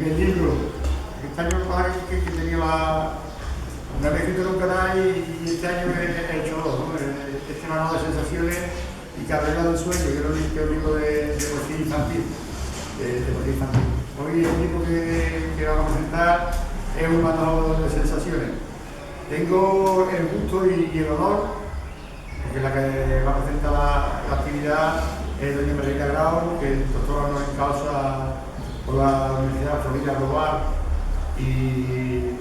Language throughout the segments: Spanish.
el libro, este año que tenía una vez escrito en un canal y este año he hecho dos, ¿no? Este manual de sensaciones y Carrera del sueño, que es un libro de poesía infantil. Hoy el libro que vamos a presentar es un manual de sensaciones. Tengo el gusto y el honor, porque la que va a presentar la actividad es doña Margarita Grau, que es doctora honoris causa por la Universidad Florida Global y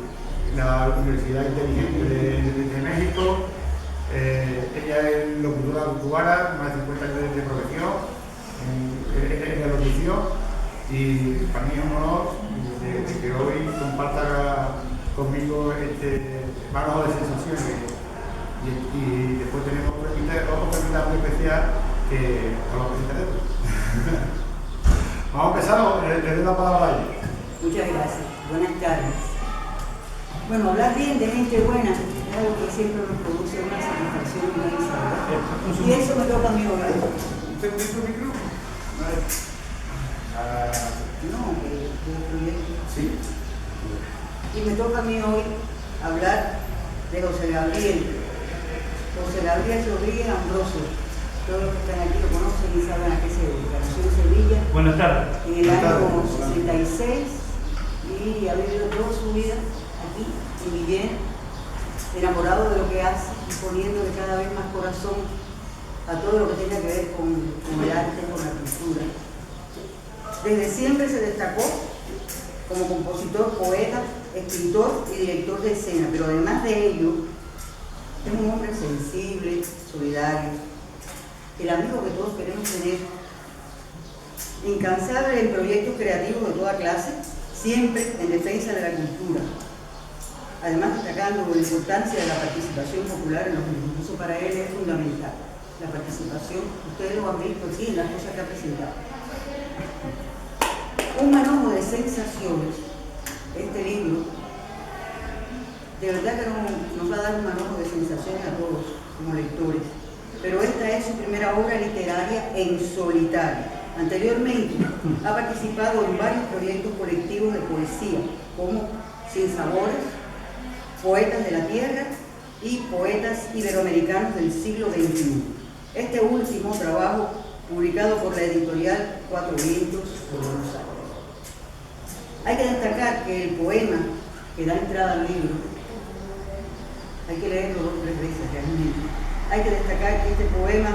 la Universidad Inteligente de México. Ella es locutora cubana, más de 50 años de profesión en la locución, y para mí es un honor de que hoy comparta conmigo este manual de sensaciones. Y después tenemos otro invitado muy especial que os lo presentaremos. Vamos a empezar, le doy la palabra a ella. Muchas gracias, buenas tardes. Bueno, hablar bien de gente buena es algo que siempre nos produce una satisfacción inmensa, ¿verdad? Y eso me toca a mí hoy. ¿Usted tiene un micro? No, que sí. Y me toca a mí hoy hablar de José Gabriel Rodríguez Ambrosio. Todos los que están aquí lo conocen y saben a qué se dedica. Nació en Sevilla. Buenas tardes. En el año 66 y ha vivido toda su vida aquí en Guillén, enamorado de lo que hace y poniéndole cada vez más corazón a todo lo que tenga que ver con el arte, con la cultura. Desde siempre se destacó como compositor, poeta, escritor y director de escena, pero además de ello, es un hombre sensible, solidario, el amigo que todos queremos tener, incansable en proyectos creativos de toda clase, siempre en defensa de la cultura. Además, destacando la importancia de la participación popular en los mismos. Eso para él es fundamental. La participación, ustedes lo han visto aquí en las cosas que ha presentado. Un manojo de sensaciones, este libro, de verdad que nos va a dar un manojo de sensaciones a todos como lectores, pero esta es su primera obra literaria en solitario. Anteriormente ha participado en varios proyectos colectivos de poesía, como Sin Sabores, Poetas de la Tierra y Poetas Iberoamericanos del siglo XXI. Este último trabajo, publicado por la editorial Cuatro Vientos de Buenos Aires. Hay que destacar que el poema que da entrada al libro, hay que leerlo 2 o 3 veces realmente. Hay que destacar que este poema,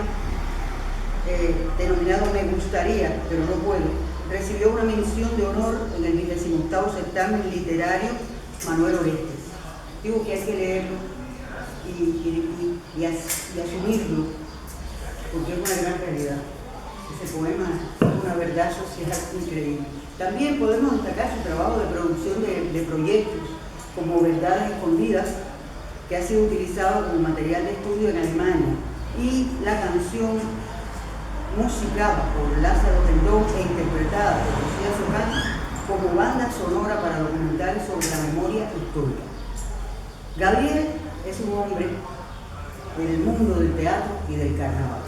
denominado Me Gustaría, pero no puedo, recibió una mención de honor en el 28º certamen literario Manuel Orestes. Digo que hay que leerlo y asumirlo, porque es una gran realidad. Ese poema es una verdad social increíble. También podemos destacar su trabajo de producción de proyectos como Verdades Escondidas, que ha sido utilizado como material de estudio en Alemania, y la canción musicada por Lázaro Rendón e interpretada por Lucía Socán como banda sonora para documentales sobre la memoria histórica. Gabriel es un hombre del mundo del teatro y del carnaval.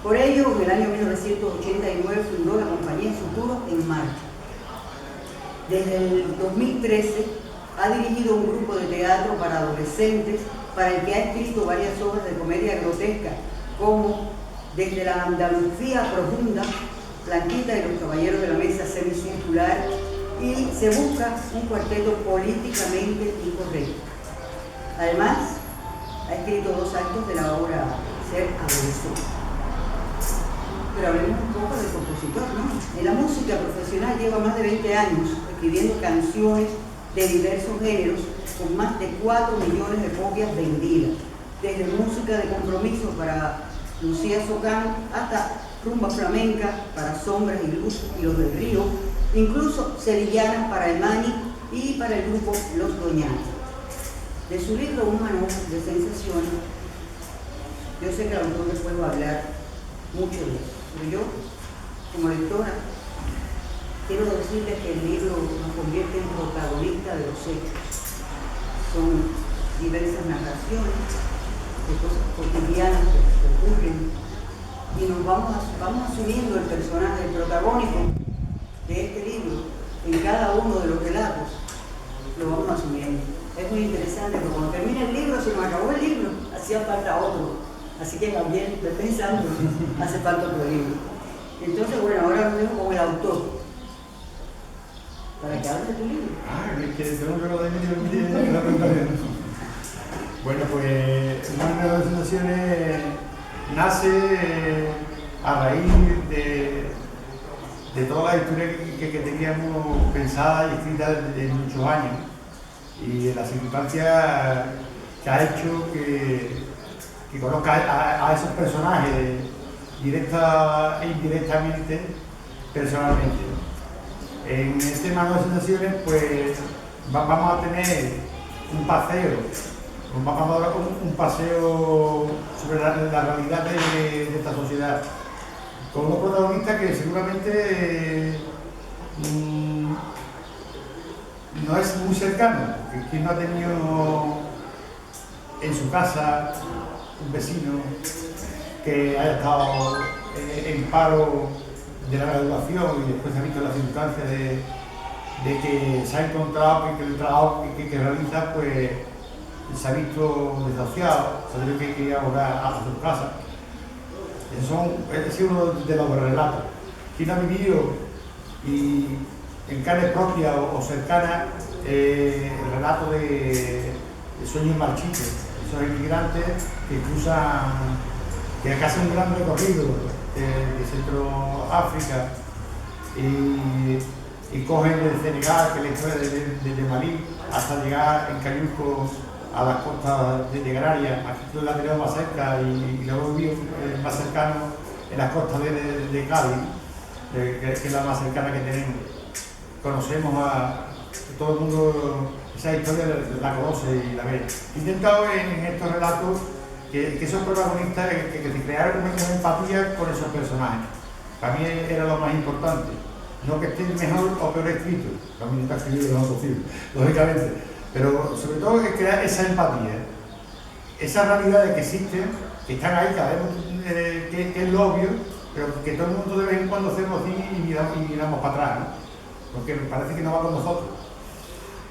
Por ello, en el año 1989 fundó la compañía Futuro en Marcha. Desde el 2013 ha dirigido un grupo de teatro para adolescentes, para el que ha escrito varias obras de comedia grotesca, como Desde la Andalucía Profunda, Blanquita y los Caballeros de la Mesa Semicircular, y Se Busca un cuarteto políticamente incorrecto. Además, ha escrito 2 actos de la obra Ser Adolescente. Pero hablemos un poco del compositor, ¿no? En la música profesional lleva más de 20 años escribiendo canciones de diversos géneros, con más de 4 millones de copias vendidas, desde música de compromiso para Lucía Socán hasta rumba flamenca para Sombras y Luz y Los del Río, incluso sevillanas para el Mani y para el grupo Los Doñanos. De su libro Un manojo de sensaciones, yo sé que el autor después va a hablar mucho de eso, pero yo, como lectora, quiero decirles que el libro nos convierte en protagonista de los hechos. Son diversas narraciones de cosas cotidianas que ocurren y nos vamos asumiendo el personaje, el protagónico de este libro, en cada uno de los relatos, lo vamos asumiendo. Es muy interesante, porque cuando termina el libro, se nos acabó el libro, hacía falta otro. Así que también estoy pensando, hace falta otro libro. Entonces, bueno, ahora lo dejo con el autor, para que hable de tu libro. Es que tengo que lo de medio. Bueno, pues Una de Sensaciones nace a raíz de toda la historia que teníamos pensada y escrita desde muchos años, y de las circunstancias que ha hecho que conozca a esos personajes directa e indirectamente, personalmente. En este Manual de Sensaciones, pues vamos a tener un paseo, vamos a dar un paseo sobre la realidad de esta sociedad, con unos protagonistas que seguramente no es muy cercano, porque quien no ha tenido en su casa un vecino que haya estado en paro de la graduación y después ha visto las circunstancias de que se ha encontrado que el trabajo que realiza pues se ha visto desahuciado, se ha tenido que ir a volver a su casa. Ese es uno de los relatos. Quien ha vivido y en carne propia o cercana el relato de sueños marchitos, esos inmigrantes que cruzan, que hacen un gran recorrido de Centroáfrica y cogen desde Senegal, que es la historia de Malí, hasta llegar en cayuco a las costas de Canarias. Aquí la tenemos más cerca y luego vivo más cercano en las costas de Cádiz, que es la más cercana que tenemos. Conocemos todo el mundo, esa historia la conoce y la ve. He intentado en estos relatos que esos protagonistas que se crearan una empatía con esos personajes. Para mí era lo más importante. No que estén mejor o peor escritos, también está escrito lo más posible, lógicamente, pero sobre todo es crear esa empatía, esas realidades que existen, que están ahí, cada vez que es lo obvio, pero que todo el mundo de vez en cuando hacemos así y miramos para atrás, ¿no? Porque parece que no va con nosotros.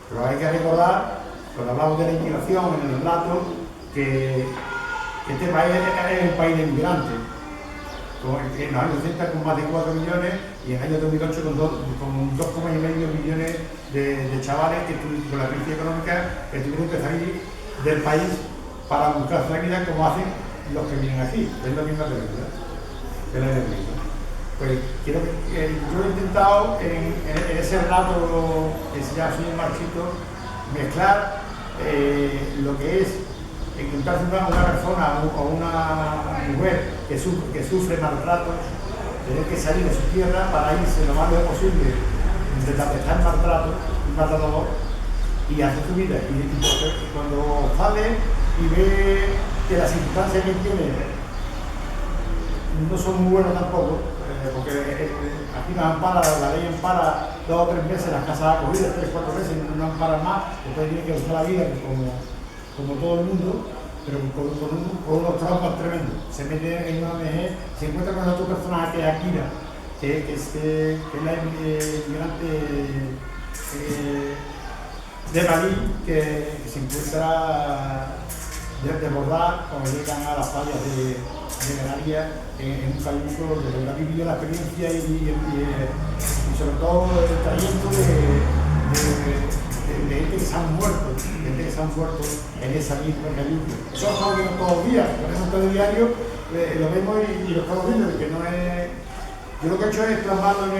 Pero hay que recordar, cuando hablamos de la inmigración en el relato, que este país es un país de inmigrantes. En los años 80 con más de 4 millones y en el año 2008 con 2,5 millones de chavales que con la crisis económica que tuvieron que salir del país para buscar la vida como hacen los que vienen aquí. Es la misma realidad de la energía. Pues yo he intentado en ese relato que se llama Sueños Marchitos mezclar lo que es encontrarse una persona o una mujer que sufre maltratos, tener que salir de su tierra para irse lo más lejos posible de donde está el maltratador y hacer su vida. Y cuando sale y ve que las circunstancias que tiene no son muy buenas tampoco, porque aquí nos ampara, la ley ampara 2 o 3 meses, las casas acogidas 3 o 4 meses, no amparan más, después tiene que buscar la vida como todo el mundo, pero con unos traumas tremendos. Se mete en una ONG, se encuentra con otro personaje que es Akira, que es la inmigrante de Malí, que se encuentra desbordada cuando llegan a las playas de Canarias en un cayuco, de verdad vivido la experiencia y sobre todo el trayecto de gente que se han muerto, en esa misma cayuco. Eso es algo que no todos los días, por eso todo el diario lo vemos y lo estamos viendo, que no es. Yo lo que he hecho es plasmarlo en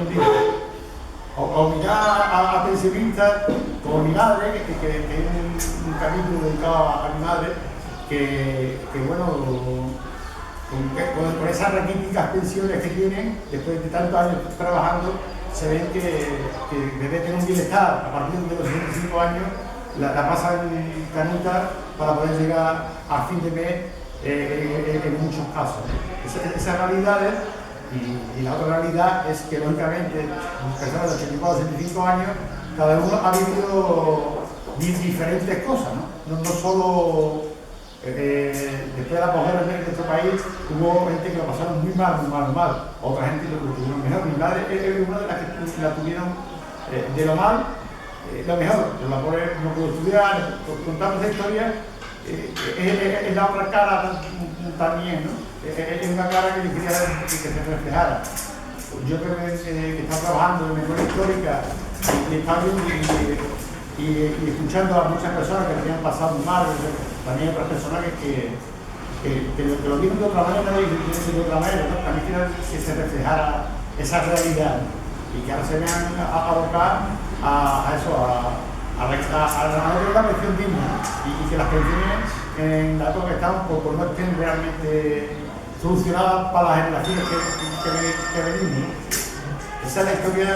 un libro. Obligar a pensionistas como mi madre, que es un capítulo dedicado a mi madre, que bueno, con esas raquíticas pensiones que tienen, después de tantos años trabajando, se ven que debe tener un bienestar a partir de los 65 años, la pasan canuta para poder llegar a fin de mes en muchos casos. Esas realidades. Y la otra realidad es que, lógicamente, personas de 84 o 75 años, cada uno ha vivido diferentes cosas, ¿no? No solo después de la posguerra en nuestro país, hubo gente que lo pasaron muy mal, otra gente lo tuvieron mejor. Mi madre es una de las que la tuvieron de lo mal, lo mejor. La pobre no pudo estudiar, contando esa historia, es la otra cara también, ¿no? Es una cara que yo quería que se reflejara. Yo creo que está trabajando en memoria histórica y está y escuchando a muchas personas que habían pasado mal, también otras personas que lo vieron de otra manera y de otra manera, ¿no? También quiero que se reflejara esa realidad y que ahora se vean abocar a eso, a la pensión digna y que las pensiones en la época que estamos pues no estén realmente solucionadas para las generaciones que venimos, ¿no? Esa es la historia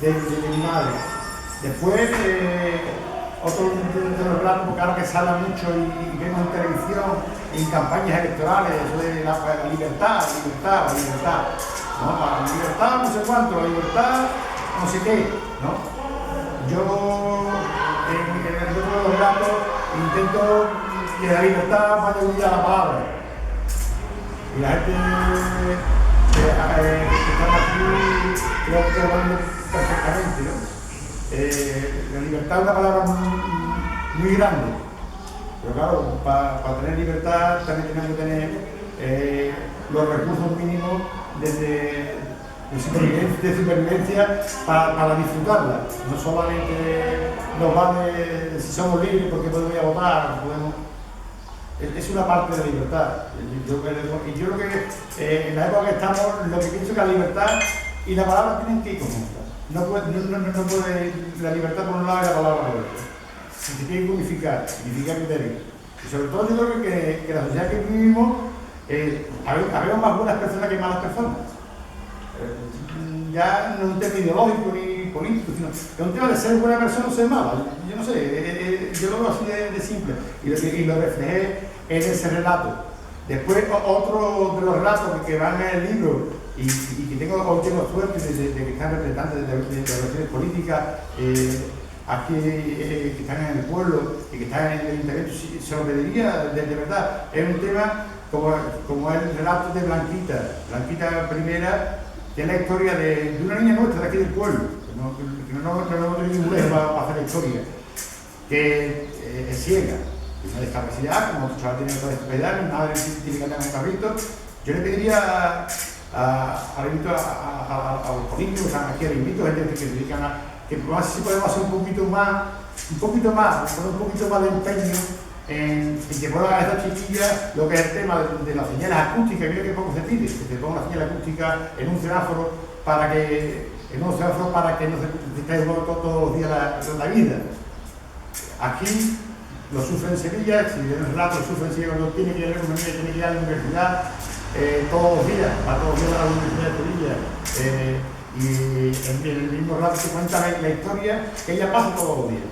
de mi madre. Después, otro de los relatos, porque ahora que se habla mucho y vemos en televisión, en campañas electorales, eso de la libertad, ¿no? La libertad no sé cuánto, la libertad no sé qué, ¿no? Yo, en el otro de los relatos, intento que la libertad vaya unida a la palabra. Y la gente que está aquí, creo que lo van perfectamente, ¿no? La libertad es una palabra muy grande, pero claro, para tener libertad también tenemos que tener los recursos mínimos de supervivencia para disfrutarla. No solamente nos vale si somos libres porque podemos ir a votar, es una parte de la libertad. Yo creo que en la época que estamos, lo que pienso es que la libertad y la palabra tienen que ir conjuntas. No puede la libertad por un lado y la palabra por otro. Se tiene que unificar criterios. Y sobre todo yo creo que la sociedad que vivimos, habemos más buenas personas que malas personas. Ya no es un tema ideológico ni político, sino que es un tema de ser buena persona o ser mala. Yo no sé, yo lo veo así de simple. Y lo reflejé en ese relato. Después, otro de los relatos que van en el libro, y que hoy tengo suerte de que están representantes de relaciones políticas aquí que están en el pueblo y que están en el ayuntamiento, se lo pediría de verdad. Es un tema como el relato de Blanquita primera, que es la historia de una niña nuestra de aquí del pueblo, que no hemos tenido ningún lejos para hacer la historia, que es ciega, tiene una discapacidad, como otros chavales tienen otra discapacidad, mi madre tiene que andar en un carrito. Yo le pediría a los políticos, aquí al invito, gente que se dedican a que si podemos hacer un poquito más, poner un poquito más de empeño en que puedan a estas chiquillas lo que es el tema de las señales acústicas. Mira que poco se pide, que se ponga una señal acústica en un semáforo para que no se esté todos los días la vida. Aquí lo sufre en Sevilla, si de un relato lo sufre en Sevilla cuando tiene que ir a la universidad. Todos los días, va todos los días a la Universidad de Sevilla y en el mismo rato se cuenta la historia que ella pasa todos los días.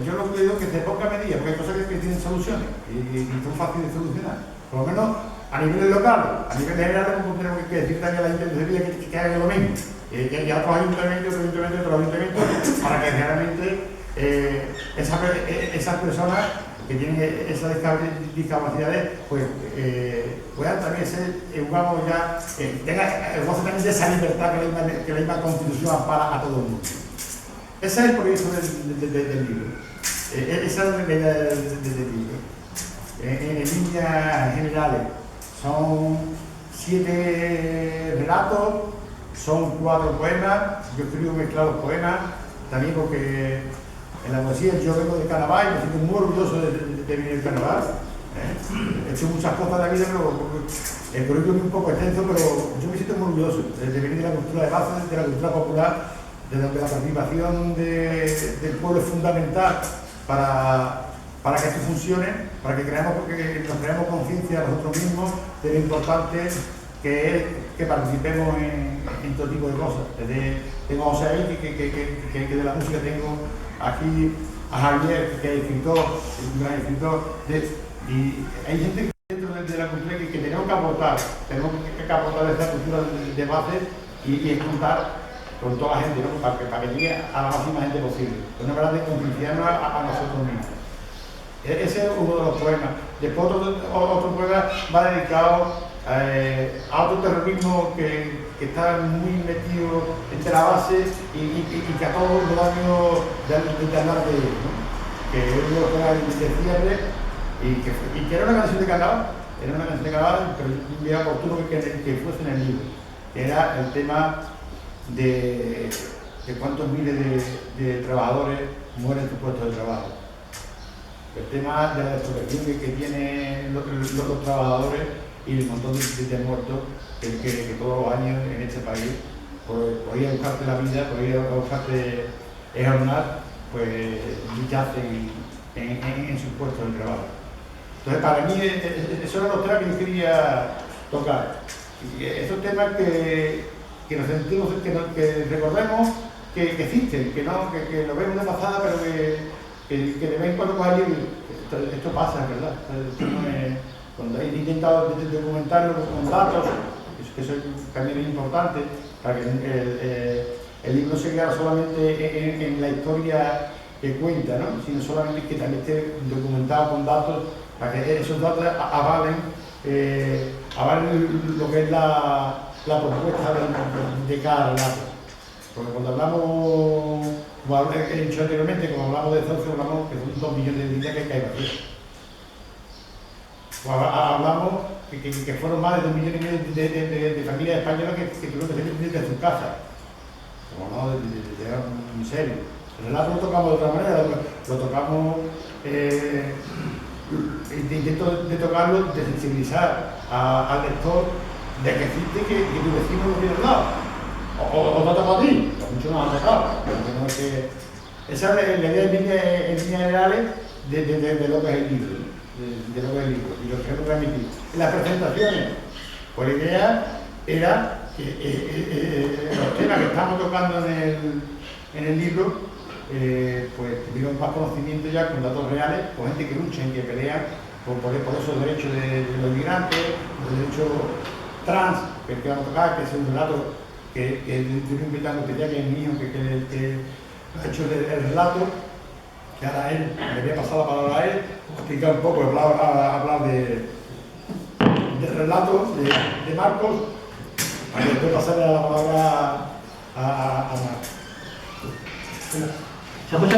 Yo lo que digo es que se ponga medida, porque hay cosas que tienen soluciones y son fáciles de solucionar. Por lo menos a nivel local, a nivel general, como tenemos que decir también a la gente de Sevilla que hagan lo mismo. Que a otros ayuntamientos, para que realmente esas personas que tienen esas discapacidades, pues puedan también ser, tenga el goce también de esa libertad que la misma Constitución ampara a todo el mundo. Ese es el proyecto del libro. Esa es la idea del libro. En líneas generales, son 7 relatos, son 4 poemas. Yo escribo mezclados poemas, también porque en la poesía yo vengo de Carnaval y me siento muy orgulloso de venir del Carnaval. He hecho muchas cosas de la vida, pero el currículum es un poco extenso, pero yo me siento muy orgulloso de venir de la cultura de base, de la cultura popular, de donde la participación del pueblo es fundamental para que esto funcione, para que nos creemos conciencia nosotros mismos de lo importante que es que participemos en todo tipo de cosas. Tengo a José ahí, que de la música tengo aquí a Javier, que es escritor, un gran escritor, y hay gente dentro de la cultura que tenemos que aportar esa cultura de base y escuchar con toda la gente, ¿no? para que llegue a la máxima gente posible. Es una verdad de concienciarnos a nosotros mismos. Ese es uno de los poemas. Después otro poema va dedicado a otro terrorismo que está muy metido entre la base y que a todos los años de hablar de él, ¿no? Que es uno de los poemas de cierre y que era una canción de carnaval, pero me era oportuno que fuese en el libro, que era el tema de cuántos miles de trabajadores mueren en su puesto de trabajo. El tema de la desprotección que tienen los trabajadores y el montón de muertos que todos los años en este país, por ir a buscarte la vida, por ir a buscarte el jornal, pues yacen en sus puestos de trabajo. Entonces, para mí, esos eran los temas que yo quería tocar. Y esos temas que nos sentimos, que recordemos que existen, que lo vemos de pasada, pero que de vez en cuando coja el libro. Esto pasa, ¿verdad? Esto no es, cuando he intentado documentarlo con datos, que eso también es importante, para que el libro se quede solamente en la historia que cuenta, ¿no? Sino solamente que también esté documentado con datos, para que esos datos avalen lo que es la propuesta de cada relato. Porque cuando hablamos, como he dicho anteriormente, cuando hablamos de socio, hablamos que son 2 millones de vidas que hay que vacías. Hablamos que fueron más de 2 millones de familias españolas que tuvieron que salir desde sus casas. Como hablamos de algo muy serio. El relato lo tocamos de otra manera, lo tocamos, intento de tocarlo, de sensibilizar al lector de que existe que tu vecino lo tiene al lado. O no toca a ti, muchos nos han tocado. No es que... Esa es la idea en líneas generales de lo que es el libro, de lo que es el libro y lo que es transmitir. En las presentaciones, pues la idea era que los temas que estamos tocando en el libro, pues tuvieron más conocimiento ya con datos reales, con gente que luchan, que pelean por esos derechos de los inmigrantes, los derechos trans, que vamos a tocar, que es un relato que estoy invitando especial, que es mío, que ha hecho el relato, que ahora él, le voy a pasar la palabra a él, explicar un poco, hablar del relato de Marcos, para que después pasarle la palabra a Marcos. ¿Se escucha?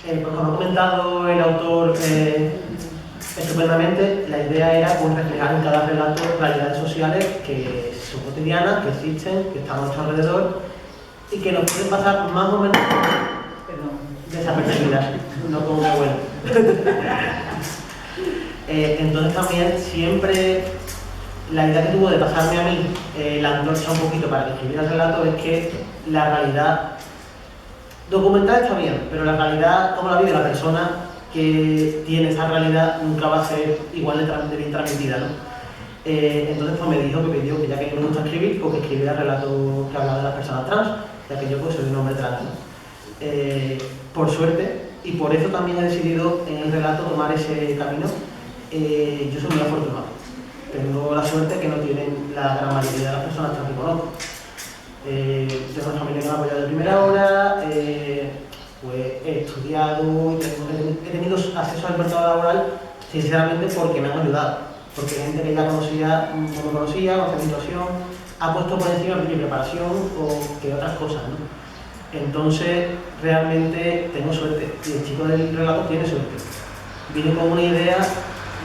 Pues como ha comentado el autor estupendamente, la idea era pues, reflejar en cada relato realidades sociales que son cotidianas, que existen, que están a nuestro alrededor y que nos pueden pasar más o menos desapercibidas, no como una buena. Entonces también siempre la idea que tuvo de pasarme a mí la antorcha un poquito para que escribiera el relato es que la realidad documental está bien, pero la realidad, como la vive la persona que tiene esa realidad, nunca va a ser igual de bien transmitida, ¿no? Entonces pues me dijo que pidió que ya que no me gusta escribir, pues que escribiera relatos que hablan de las personas trans, ya que yo pues soy un hombre trans, ¿no? Por suerte, y por eso también he decidido en el relato tomar ese camino, yo soy muy afortunado. Tengo la suerte que no tienen la gran mayoría de las personas trans que conozco. Tengo una familia que me ha apoyado de primera hora, pues he estudiado y he tenido acceso al mercado laboral sinceramente porque me han ayudado, porque hay gente que ya conocía, no me conocía, conocía mi situación, ha puesto por encima mi preparación o que otras cosas, ¿no? Entonces realmente tengo suerte y el chico del relato tiene suerte. Viene con una idea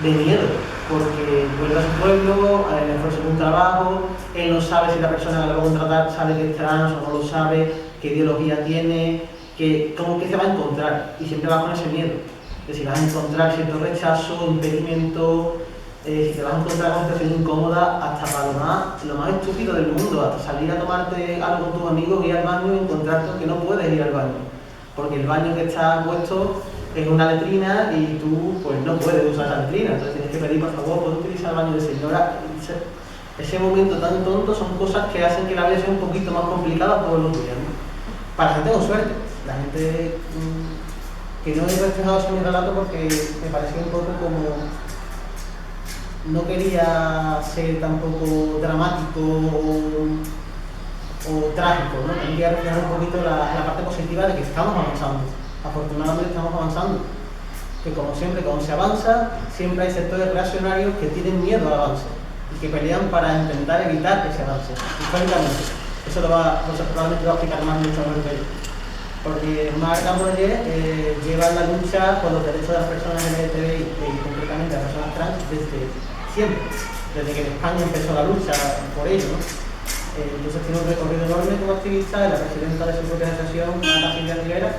de miedo, porque vuelve a su pueblo, le ofrece un trabajo, él no sabe si la persona que lo va a contratar sabe que es trans o no lo sabe, qué ideología tiene, cómo que se va a encontrar, y siempre va con ese miedo, de si vas a encontrar cierto rechazo, impedimento, si te vas a encontrar con una situación incómoda, hasta para lo más estúpido del mundo, hasta salir a tomarte algo con tus amigos, ir al baño y encontrarte que no puedes ir al baño, porque el baño que está puesto es una letrina y tú pues no puedes usar esa letrina, entonces tienes que pedir por favor, ¿puedo utilizar el baño de señora? Ese momento tan tonto son cosas que hacen que la vida sea un poquito más complicada todos los días, ¿no? Para la gente con suerte, la gente que no he reflejado eso en mi relato porque me parecía un poco como no quería ser tampoco dramático o trágico, ¿no? También quería reflejar un poquito la parte positiva de que estamos avanzando. Afortunadamente estamos avanzando. Que como siempre, cuando se avanza, siempre hay sectores reaccionarios que tienen miedo al avance y que pelean para intentar evitar que se avance, históricamente. Eso probablemente lo va a explicar más mucho mejor que yo. Porque Marc Ambroyer lleva la lucha por los derechos de las personas LGTBI y concretamente las personas trans desde siempre, desde que en España empezó la lucha por ello, ¿no? Entonces tiene un recorrido enorme como activista, es la presidenta de su propia asociación, Ana Silvia Rivera,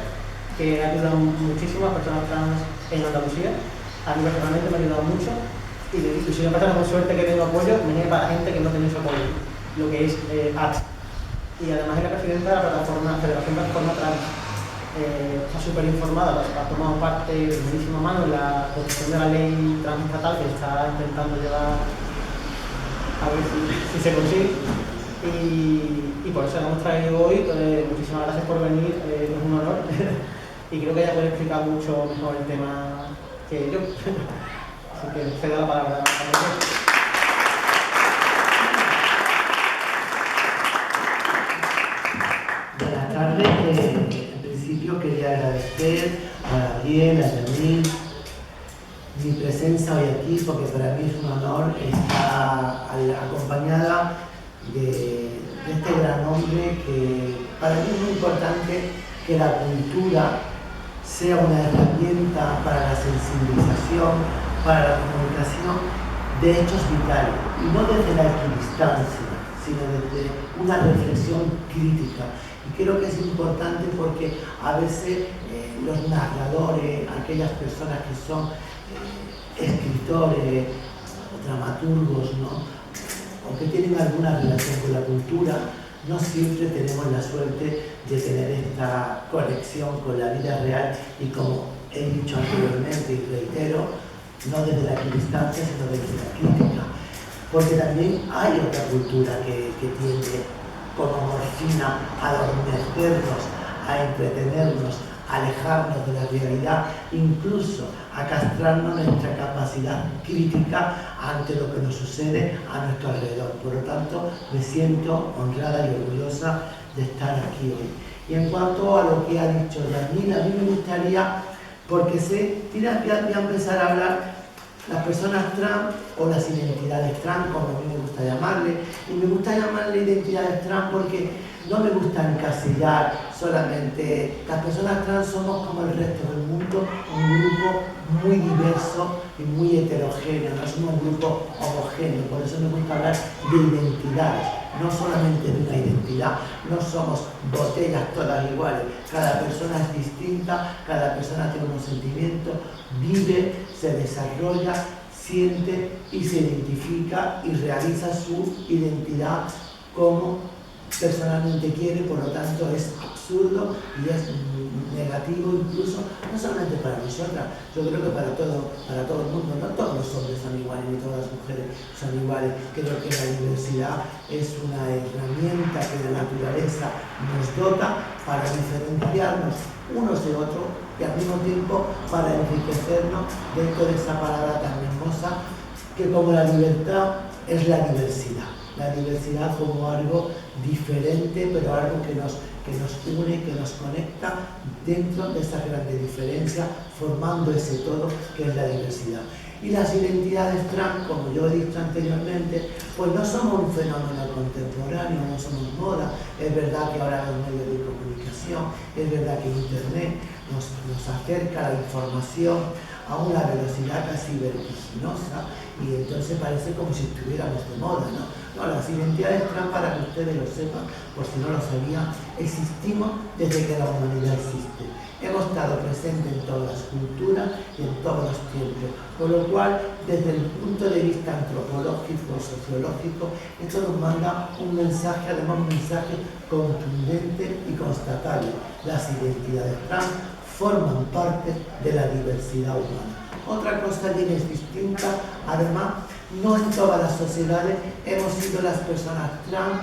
que ha ayudado muchísimo a personas trans en Andalucía. A mí personalmente me ha ayudado mucho y si me pasa con suerte que tengo apoyo, me viene para gente que no tiene su apoyo, lo que es ACT. Y además es la presidenta de la plataforma Federación Plataforma Trans. Está súper informada, ha tomado parte de primerísima mano en la construcción de la ley transestatal que está intentando llevar a ver si se consigue. Y por eso la hemos traído hoy. Muchísimas gracias por venir, es un honor. Y creo que ella puede explicar mucho mejor el tema que yo. Así que cedo la palabra. Buenas tardes. En principio quería agradecer a Gabriel, a Yamil, mi presencia hoy aquí, porque para mí es un honor estar acompañada de este gran hombre que para mí es muy importante que la cultura sea una herramienta para la sensibilización, para la comunicación de hechos vitales, y no desde la equidistancia, sino desde una reflexión crítica. Y creo que es importante porque a veces los narradores, aquellas personas que son escritores o dramaturgos, ¿no?, o que tienen alguna relación con la cultura, no siempre tenemos la suerte de tener esta conexión con la vida real y, como he dicho anteriormente y reitero, no desde la equidistancia, sino desde la crítica. Porque también hay otra cultura que tiende como morfina a adormecernos, a entretenernos, a alejarnos de la realidad, incluso a castrarnos nuestra capacidad crítica ante lo que nos sucede a nuestro alrededor. Por lo tanto, me siento honrada y orgullosa de estar aquí hoy. Y en cuanto a lo que ha dicho Yamil, a mí me gustaría, porque voy a empezar a hablar las personas trans o las identidades trans, como a mí me gusta llamarle, y me gusta llamarle identidades trans porque no me gusta encasillar solamente. Las personas trans somos como el resto del mundo, un grupo muy diverso y muy heterogéneo, no somos un grupo homogéneo, por eso me gusta hablar de identidades, no solamente de una identidad, no somos botellas todas iguales, cada persona es distinta, cada persona tiene unos sentimientos, vive, se desarrolla, siente y se identifica y realiza su identidad como personalmente quiere. Por lo tanto es absurdo y es negativo incluso, no solamente para nosotras, yo creo que para todo el mundo. No todos los hombres son iguales ni todas las mujeres son iguales. Creo que la diversidad es una herramienta que la naturaleza nos dota para diferenciarnos unos de otros y al mismo tiempo para enriquecernos dentro de esa palabra tan hermosa que, como la libertad, es la diversidad. La diversidad como algo diferente, pero algo que nos une, que nos conecta dentro de esa grande diferencia, formando ese todo que es la diversidad. Y las identidades trans, como yo he dicho anteriormente, pues no somos un fenómeno contemporáneo, no somos moda. Es verdad que ahora los medios de comunicación, es verdad que Internet nos acerca la información a una velocidad casi vertiginosa y entonces parece como si estuviéramos de moda, ¿no? No, las identidades trans, para que ustedes lo sepan, por si no lo sabían, existimos desde que la humanidad existe. Hemos estado presentes en todas las culturas y en todos los tiempos, por lo cual, desde el punto de vista antropológico, sociológico, esto nos manda un mensaje, además un mensaje contundente y constatable. Las identidades trans forman parte de la diversidad humana. Otra cosa bien es distinta, además, no en todas las sociedades hemos sido las personas trans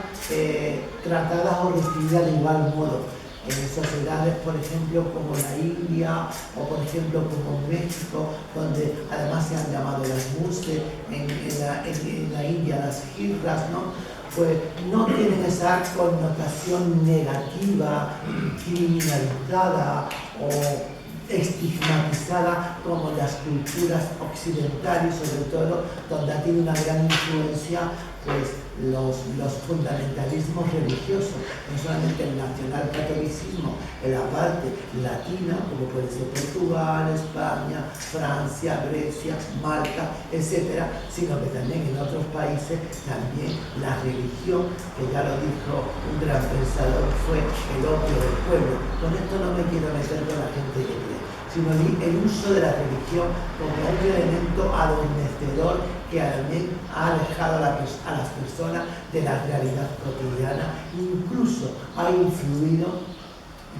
tratadas o recibidas de igual modo. en sociedades, por ejemplo, como la India o por ejemplo como México, donde además se han llamado las muses, en la India las girras, ¿no? Pues no tienen esa connotación negativa, criminalizada o estigmatizada como las culturas occidentales, sobre todo donde ha tenido una gran influencia pues los fundamentalismos religiosos, no solamente el nacionalcatolicismo en la parte latina, como puede ser Portugal, España, Francia, Grecia, Malta, etcétera, sino que también en otros países también la religión, que ya lo dijo un gran pensador, fue el opio del pueblo. Con esto no me quiero meter con la gente que cree, sino el uso de la religión como un elemento adormecedor que también ha alejado a las personas de la realidad cotidiana, incluso ha influido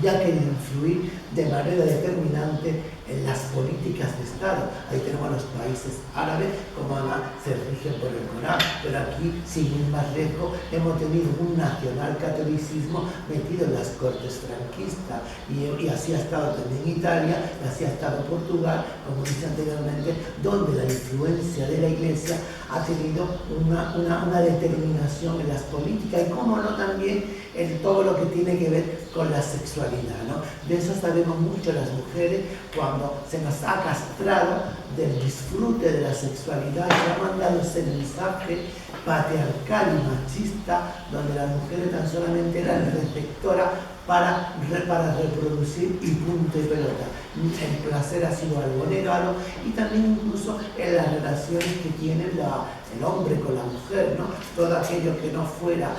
y ha querido influir de manera determinante en las políticas de Estado. Ahí tenemos a los países árabes, como se rigen por el Corán, pero aquí, sin ir más lejos, hemos tenido un nacionalcatolicismo metido en las cortes franquistas, y así ha estado también Italia, y así ha estado Portugal, como dije anteriormente, donde la influencia de la Iglesia ha tenido una determinación en las políticas, y cómo no también en todo lo que tiene que ver con la sexualidad, ¿no? De eso sabemos mucho las mujeres cuando se nos ha castrado del disfrute de la sexualidad, y ha mandado ese mensaje patriarcal y machista, donde las mujeres tan solamente eran receptoras para reproducir y punto y pelota. El placer ha sido algo negado, y también incluso en las relaciones que tiene el hombre con la mujer, ¿no? Todo aquello que no fuera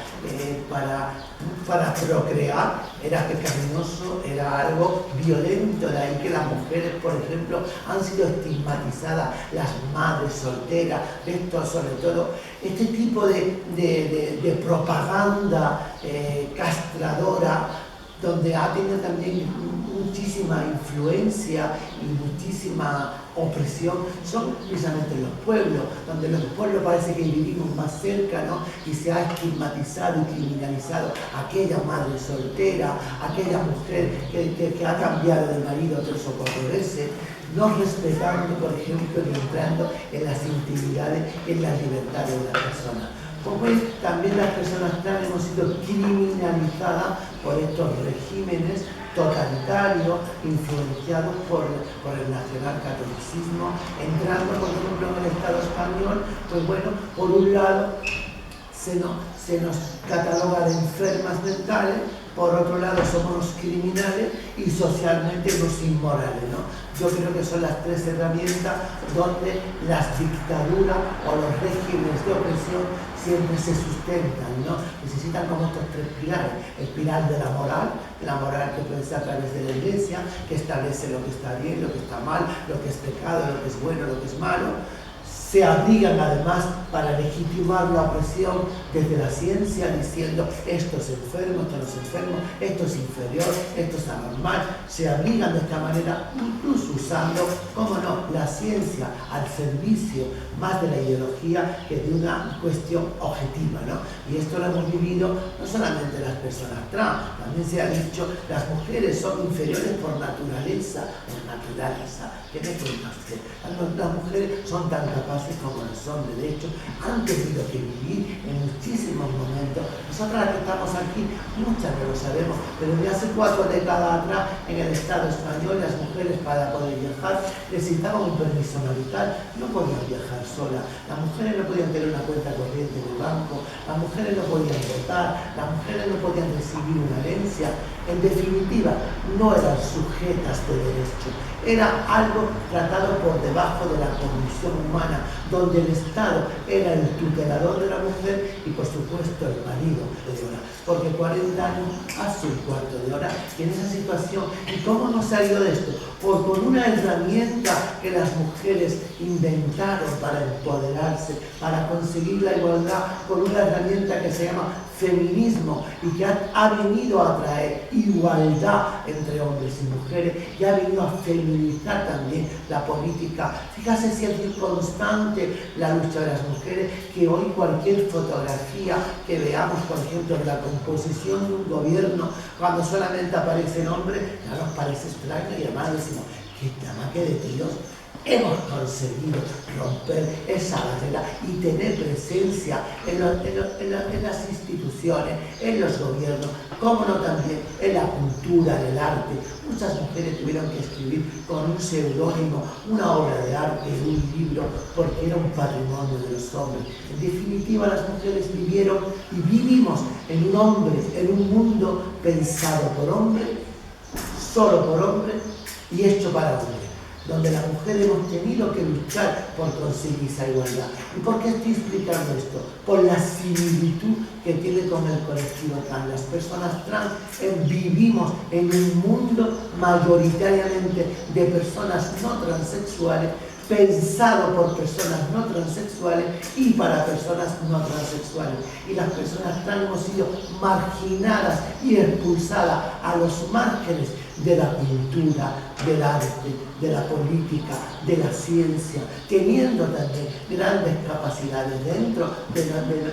para procrear era pecaminoso, era algo violento. De ahí que las mujeres, por ejemplo, han sido estigmatizadas, las madres solteras, esto sobre todo, este tipo de propaganda castradora, donde ha tenido también muchísima influencia y muchísima opresión, son precisamente los pueblos, donde los pueblos parece que vivimos más cerca, ¿no? Y se ha estigmatizado y criminalizado aquella madre soltera, aquella mujer que ha cambiado de marido 3 o 4 veces, no respetando, por ejemplo, ni entrando en las intimidades, en las libertades de la persona. Como también las personas trans hemos sido criminalizadas por estos regímenes totalitarios influenciados por el nacionalcatolicismo, entrando, por ejemplo, en el Estado español. Pues bueno, por un lado se nos cataloga de enfermas mentales, por otro lado somos los criminales y socialmente los inmorales, ¿no? Yo creo que son las 3 herramientas donde las dictaduras o los regímenes de opresión siempre se sustentan, ¿no? Necesitan como estos 3 pilares: el pilar de la moral que puede ser a través de la Iglesia, que establece lo que está bien, lo que está mal, lo que es pecado, lo que es bueno, lo que es malo. Se abrigan además para legitimar la opresión desde la ciencia, diciendo esto es enfermo, esto no es enfermo, esto es inferior, esto es anormal. Se abrigan de esta manera, incluso usando, cómo no, la ciencia al servicio más de la ideología que de una cuestión objetiva, ¿no? Y esto lo hemos vivido no solamente las personas trans, también se ha dicho las mujeres son inferiores por naturaleza, ¿qué me cuenta usted? Las mujeres son tan capaces como los hombres, de hecho han tenido que vivir en muchísimos momentos. Nosotras que estamos aquí, muchas no lo sabemos, pero de hace 4 décadas atrás en el Estado español las mujeres para poder viajar necesitaban un permiso marital, no podían viajar solas, las mujeres no podían tener una cuenta corriente en el banco, las mujeres no podían votar, las mujeres no podían recibir una herencia. En definitiva, no eran sujetas de derecho, era algo tratado por debajo de la condición humana, donde el Estado era el tutelador de la mujer y por supuesto el marido de hora, porque 40 años hace un cuarto de hora, y en esa situación, ¿y cómo hemos salido de esto? por con una herramienta que las mujeres inventaron para empoderarse, para conseguir la igualdad, con una herramienta que se llama feminismo y que ha venido a traer igualdad entre hombres y mujeres y ha venido a feminizar también la política. Fíjate si es constante la lucha de las mujeres, que hoy cualquier fotografía que veamos, por ejemplo, de la composición de un gobierno, cuando solamente aparecen hombres, ya nos parece extraño y además decimos, qué tamaño de tíos. Hemos conseguido romper esa barrera y tener presencia en las instituciones, en los gobiernos, como no también en la cultura, en el arte. Muchas mujeres tuvieron que escribir con un seudónimo una obra de arte, un libro, porque era un patrimonio de los hombres. En definitiva, las mujeres vivieron y vivimos en un hombre, en un mundo pensado por hombres, solo por hombres y hecho para hombres, donde las mujeres hemos tenido que luchar por conseguir esa igualdad. ¿Y por qué estoy explicando esto? Por la similitud que tiene con el colectivo trans. Las personas trans vivimos en un mundo mayoritariamente de personas no transexuales, pensado por personas no transexuales y para personas no transexuales. Y las personas trans hemos sido marginadas y expulsadas a los márgenes de la cultura, del arte, de la política, de la ciencia, teniendo también grandes capacidades dentro de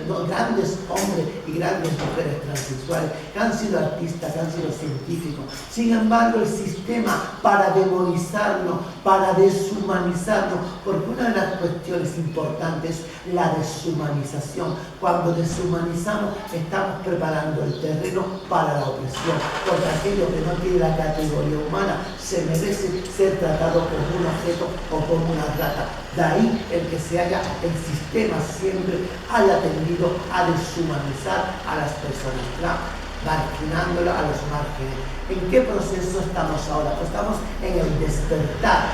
los grandes hombres y grandes mujeres transexuales que han sido artistas, que han sido científicos. Sin embargo, el sistema, para demonizarnos, para deshumanizarnos, porque una de las cuestiones importantes es la deshumanización. Cuando deshumanizamos, estamos preparando el terreno para la opresión, porque aquello que no tiene la categoría humana se merece ser tratado como un objeto o como una rata. De ahí el que el sistema siempre haya tendido a deshumanizar a las personas trans, marginándolas a los márgenes. ¿En qué proceso estamos ahora? Pues estamos en el despertar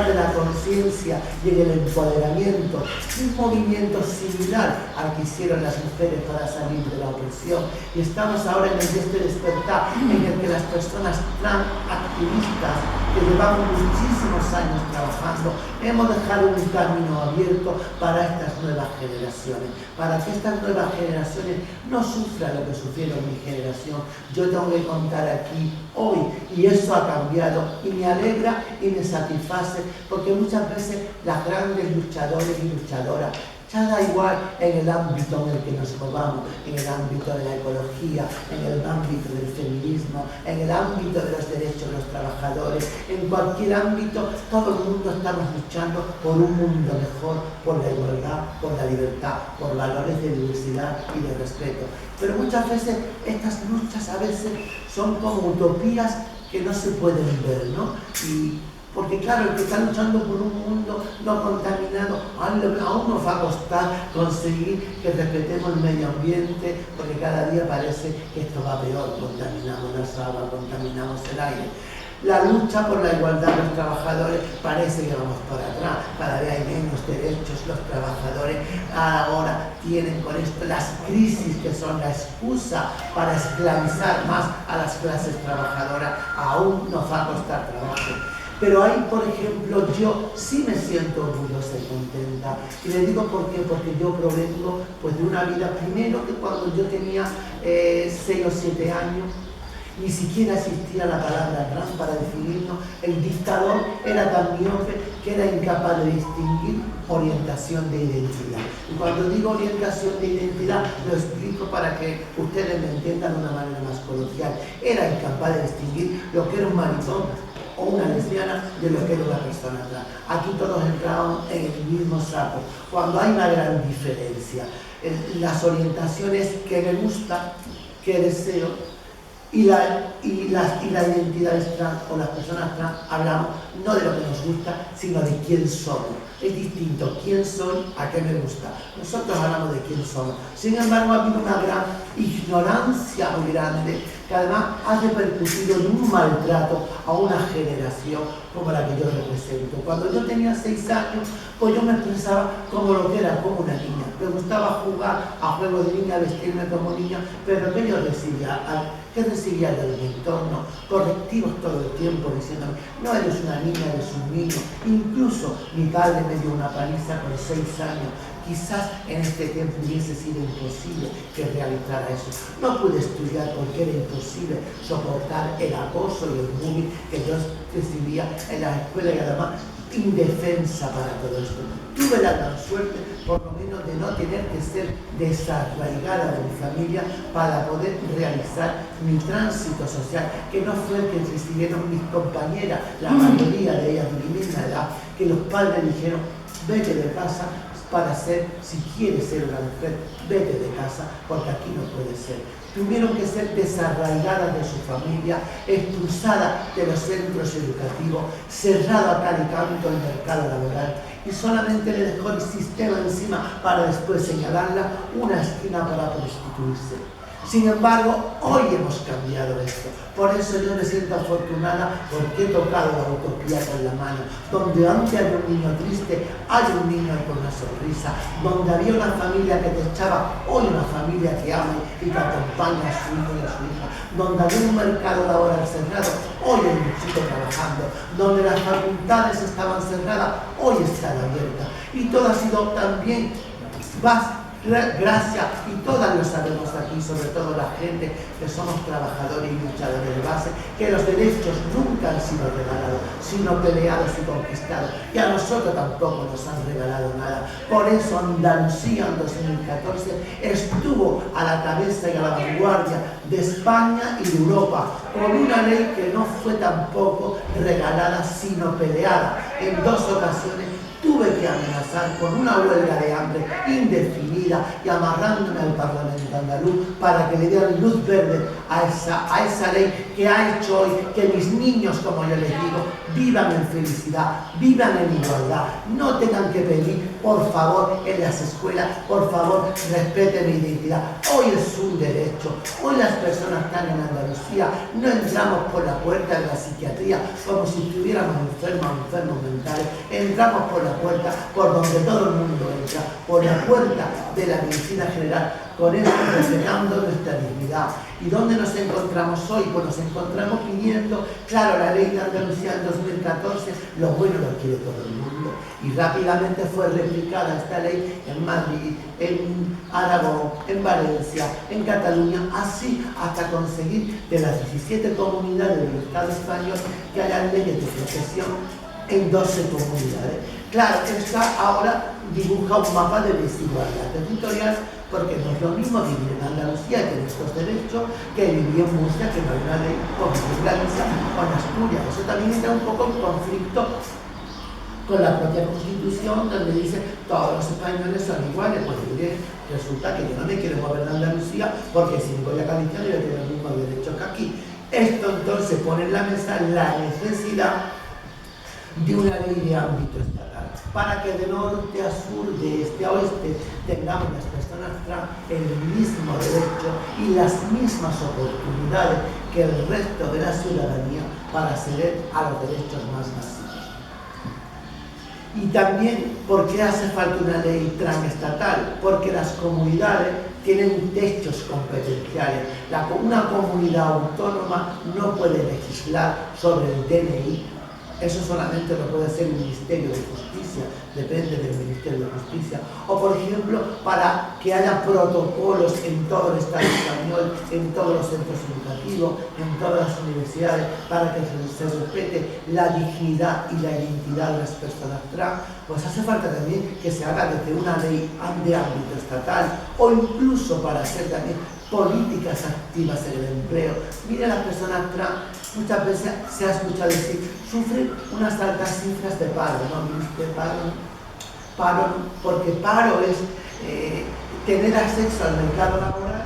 de la conciencia y en el empoderamiento, un movimiento similar al que hicieron las mujeres para salir de la opresión. Y estamos ahora en este despertar en el que las personas trans activistas, que llevamos muchísimos años trabajando, hemos dejado un camino abierto para estas nuevas generaciones, para que estas nuevas generaciones no sufran lo que sufrieron mi generación. Yo tengo que contar aquí hoy y eso ha cambiado y me alegra y me satisface, porque muchas veces las grandes luchadores y luchadoras, ya da igual en el ámbito en el que nos movamos, en el ámbito de la ecología, en el ámbito del feminismo, en el ámbito de los derechos de los trabajadores, en cualquier ámbito, todo el mundo estamos luchando por un mundo mejor, por la igualdad, por la libertad, por valores de diversidad y de respeto. Pero muchas veces estas luchas a veces son como utopías que no se pueden ver, ¿no? Porque claro, el que está luchando por un mundo no contaminado, aún nos va a costar conseguir que respetemos el medio ambiente, porque cada día parece que esto va peor, contaminamos las aguas, contaminamos el aire. La lucha por la igualdad de los trabajadores parece que vamos por atrás, cada vez hay menos derechos, los trabajadores ahora tienen con esto las crisis que son la excusa para esclavizar más a las clases trabajadoras, aún nos va a costar trabajo. Pero ahí, por ejemplo, yo sí me siento orgullosa y contenta. Y le digo por qué, porque yo provengo pues, de una vida, primero que cuando yo tenía 6 o 7 años, ni siquiera existía la palabra trans para definirnos. El dictador era tan miope que era incapaz de distinguir orientación de identidad. Y cuando digo orientación de identidad, lo explico para que ustedes me entiendan de una manera más coloquial. Era incapaz de distinguir lo que era un maricón o una lesbiana de lo que era una persona trans. Aquí todos entraban en el mismo saco, cuando hay una gran diferencia. Las orientaciones que me gusta, que deseo, y las identidades trans o las personas trans hablamos no de lo que nos gusta, sino de quién somos. Es distinto quién soy a qué me gusta. Nosotros hablamos de quién somos. Sin embargo, ha habido una gran ignorancia muy grande que además ha repercutido en un maltrato a una generación como la que yo represento. Cuando yo tenía 6 años, pues yo me expresaba como lo que era, como una niña. Me gustaba jugar a juegos de niña, vestirme como niña, pero ¿qué yo recibía? ¿Qué recibía del entorno, correctivos todo el tiempo, diciéndome, no eres una niña, eres un niño. Incluso mi padre me dio una paliza con 6 años. Quizás en este tiempo hubiese sido imposible que realizara eso. No pude estudiar porque era imposible soportar el acoso y el bullying que yo recibía en la escuela y además indefensa para todo esto. Tuve la gran suerte, por lo menos, de no tener que ser desarraigada de mi familia para poder realizar mi tránsito social, que no fue el que recibieron mis compañeras, la mayoría de ellas de mi misma edad, que los padres dijeron, vete de casa para ser, si quieres ser una mujer, vete de casa, porque aquí no puede ser. Tuvieron que ser desarraigadas de su familia, expulsadas de los centros educativos, cerrado a tal y canto el mercado laboral, y solamente le dejó el sistema encima para después señalarla una esquina para prostituirse. Sin embargo, hoy hemos cambiado esto. Por eso yo me siento afortunada porque he tocado la utopía con la mano. Donde antes había un niño triste, hay un niño con una sonrisa. Donde había una familia que te echaba, hoy una familia que ama y que acompaña a su hijo y a su hija. Donde había un mercado laboral cerrado, hoy hay un chico trabajando. Donde las facultades estaban cerradas, hoy están abiertas. Y todo ha sido también gracias, y todas lo sabemos aquí, sobre todo la gente que somos trabajadores y luchadores de base, que los derechos nunca han sido regalados, sino peleados y conquistados, y a nosotros tampoco nos han regalado nada. Por eso Andalucía en 2014 estuvo a la cabeza y a la vanguardia de España y de Europa, con una ley que no fue tampoco regalada, sino peleada. En 2 ocasiones tuve que amenazar con una huelga de hambre indefinida y amarrándome al Parlamento andaluz para que le dieran luz verde a esa ley que ha hecho hoy que mis niños, como yo les digo, vivan en felicidad, vivan en igualdad, no tengan que pedir, por favor, en las escuelas, por favor, respeten mi identidad. Hoy es un derecho. Hoy las personas que están en Andalucía no entramos por la puerta de la psiquiatría como si estuviéramos enfermos mentales, entramos por la puerta por donde todo el mundo entra, por la puerta de la medicina general, con eso respetando nuestra dignidad. ¿Y dónde nos encontramos hoy? Pues nos encontramos pidiendo, claro, la ley de Andalucía en 2014, lo bueno lo quiere todo el mundo, y rápidamente fue replicada esta ley en Madrid, en Aragón, en Valencia, en Cataluña, así hasta conseguir de las 17 comunidades del Estado español que haya leyes de protección en 12 comunidades. Claro, esta ahora dibuja un mapa de desigualdad territorial, porque no es lo mismo vivir en Andalucía, que tiene estos derechos, que vivir en Murcia, que no hay una ley, como en Galicia o en Asturias. Eso también entra un poco en conflicto con la propia Constitución, donde dice todos los españoles son iguales. Pues resulta que yo no me quiero mover de Andalucía, porque si me voy a Galicia yo tengo los mismos derechos que aquí. Esto entonces pone en la mesa la necesidad de una ley de ámbito estatal, para que de norte a sur, de este a oeste, tengamos las personas trans el mismo derecho y las mismas oportunidades que el resto de la ciudadanía para acceder a los derechos más básicos. Y también, ¿por qué hace falta una ley transestatal? Porque las comunidades tienen techos competenciales. Una comunidad autónoma no puede legislar sobre el DNI. Eso solamente lo puede hacer el Ministerio de Justicia, depende del Ministerio de Justicia. O, por ejemplo, para que haya protocolos en todo el Estado español, en todos los centros educativos, en todas las universidades, para que se respete la dignidad y la identidad de las personas trans, pues hace falta también que se haga desde una ley de ámbito estatal, o incluso para hacer también políticas activas en el empleo. Mire, las personas trans muchas veces se ha escuchado decir, sufren unas altas cifras de paro, ¿no? ¿Viste? Paro, porque paro es tener acceso al mercado laboral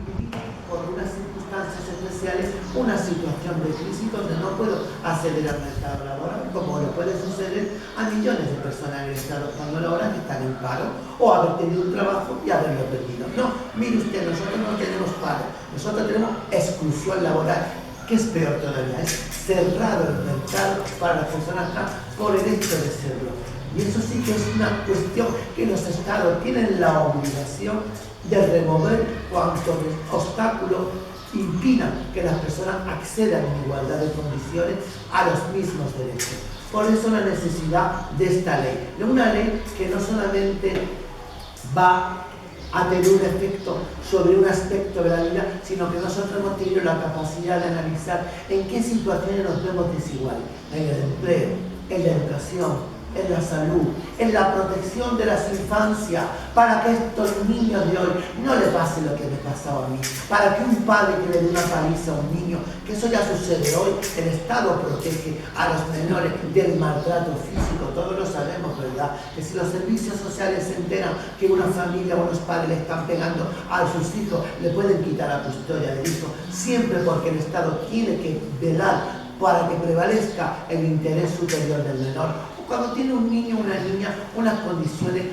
y vivir por unas circunstancias especiales una situación de crisis donde no puedo acceder al mercado laboral, como le puede suceder a millones de personas en el Estado español ahora que están en paro, o haber tenido un trabajo y haberlo perdido. No, mire usted, nosotros no tenemos paro, nosotros tenemos exclusión laboral, que es peor todavía, es cerrado el mercado para las personas trans por el hecho de serlo. Y eso sí que es una cuestión que los estados tienen la obligación de remover cuantos obstáculos impidan que las personas accedan en igualdad de condiciones a los mismos derechos. Por eso la necesidad de esta ley, de una ley que no solamente va a tener un efecto sobre un aspecto de la vida, sino que nosotros hemos tenido la capacidad de analizar en qué situaciones nos vemos desiguales, en el empleo, en la educación, en la salud, en la protección de las infancias, para que estos niños de hoy no le pase lo que me pasaba a mí, para que un padre que le dé una paliza a un niño, que eso ya sucede hoy, el Estado protege a los menores del maltrato físico, todos lo sabemos, ¿verdad? Que si los servicios sociales se enteran que una familia o unos padres le están pegando a sus hijos, le pueden quitar la custodia del hijo, siempre porque el Estado tiene que velar para que prevalezca el interés superior del menor. Cuando tiene un niño o una niña unas condiciones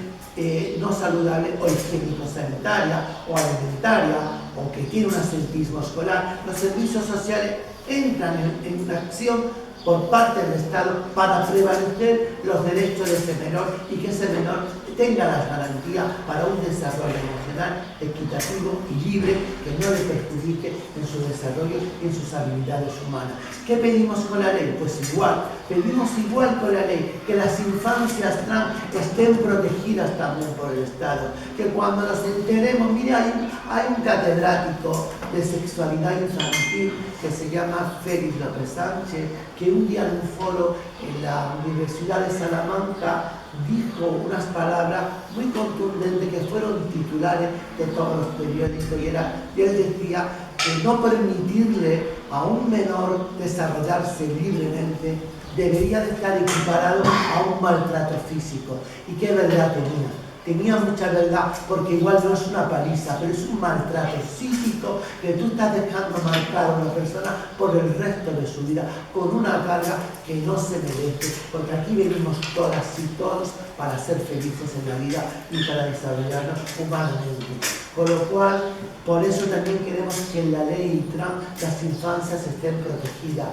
no saludables o higiénico-sanitarias o alimentarias, o que tiene un absentismo escolar, los servicios sociales entran en una acción por parte del Estado para prevalecer los derechos de ese menor y que ese menor tenga las garantías para un desarrollo emocional equitativo y libre que no le perjudique en su desarrollo y en sus habilidades humanas. ¿Qué pedimos con la ley? Pues igual, pedimos igual con la ley que las infancias trans estén protegidas también por el Estado, que cuando nos enteremos, mire, hay un catedrático de sexualidad infantil que se llama Félix López Sánchez, que un día en un foro en la Universidad de Salamanca dijo unas palabras muy contundentes que fueron titulares de todos los periódicos y él decía que no permitirle a un menor desarrollarse libremente debería de estar equiparado a un maltrato físico. ¿Y qué verdad tenía? Tenía mucha verdad, porque igual no es una paliza, pero es un maltrato psíquico que tú estás dejando marcar a una persona por el resto de su vida, con una carga que no se merece, porque aquí venimos todas y todos para ser felices en la vida y para desarrollarnos humanamente. Con lo cual, por eso también queremos que en la ley trans las infancias estén protegidas.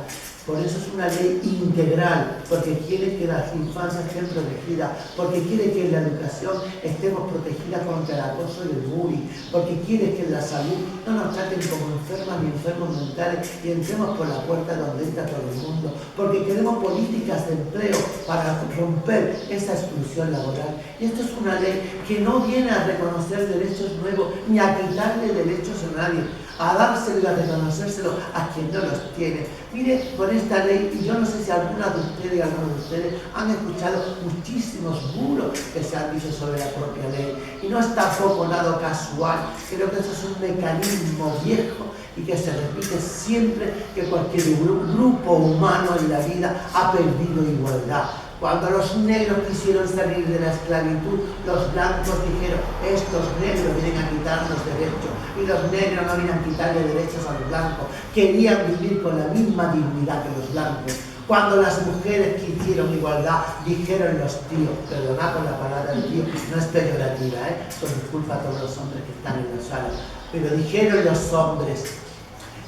Por eso es una ley integral, porque quiere que las infancias estén protegidas, porque quiere que en la educación estemos protegidas contra el acoso y el bullying, porque quiere que en la salud no nos traten como enfermas ni enfermos mentales y entremos por la puerta donde entra todo el mundo, porque queremos políticas de empleo para romper esa exclusión laboral. Y esto es una ley que no viene a reconocer derechos nuevos ni a quitarle derechos a nadie, a dárselo y a reconocérselo a quien no los tiene. Mire, con esta ley, y yo no sé si algunas de ustedes y algunos de ustedes han escuchado muchísimos bulos que se han dicho sobre la propia ley, y no es tampoco nada casual. Creo que eso es un mecanismo viejo y que se repite siempre que cualquier grupo humano en la vida ha perdido igualdad. Cuando los negros quisieron salir de la esclavitud, los blancos dijeron, estos negros vienen a quitarnos derechos, y los negros no vienen a quitarle derechos a los blancos, querían vivir con la misma dignidad que los blancos. Cuando las mujeres quisieron igualdad, dijeron los tíos, perdonad por la palabra de tío, no es peyorativa, con disculpa a todos los hombres que están en la sala, pero dijeron los hombres,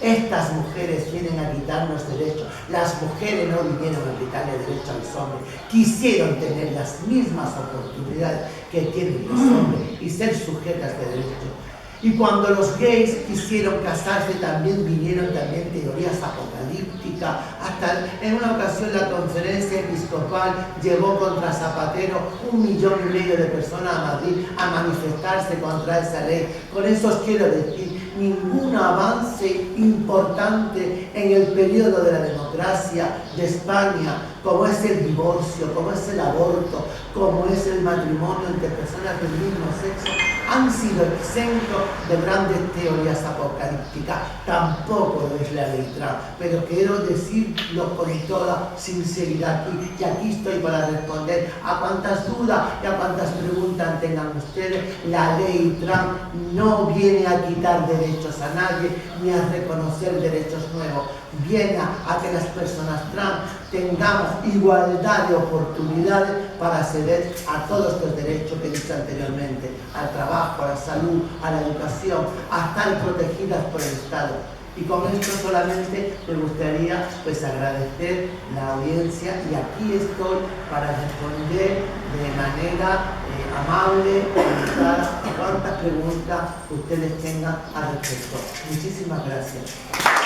estas mujeres vienen a quitarnos derechos. Las mujeres no vinieron a quitarle derechos a los hombres. Quisieron tener las mismas oportunidades que tienen los hombres y ser sujetas de derechos. Y cuando los gays quisieron casarse, también vinieron teorías apocalípticas. Hasta en una ocasión la conferencia episcopal llevó contra Zapatero 1,5 millones de personas a Madrid a manifestarse contra esa ley. Con eso os quiero decir, ningún avance importante en el periodo de la democracia de España, como es el divorcio, como es el aborto, como es el matrimonio entre personas del mismo sexo, han sido exentos de grandes teorías apocalípticas. Tampoco lo es la ley trans, pero quiero decirlo con toda sinceridad y aquí estoy para responder a cuantas dudas y a cuantas preguntas tengan ustedes. La ley trans no viene a quitar derechos a nadie ni a reconocer derechos nuevos, viene a que las personas trans tengamos igualdad de oportunidades para acceder a todos los derechos que he dicho anteriormente, al trabajo, a la salud, a la educación, a estar protegidas por el Estado. Y con esto solamente me gustaría agradecer la audiencia, y aquí estoy para responder de manera amable, educada, otras preguntas que ustedes tengan al respecto. Muchísimas gracias.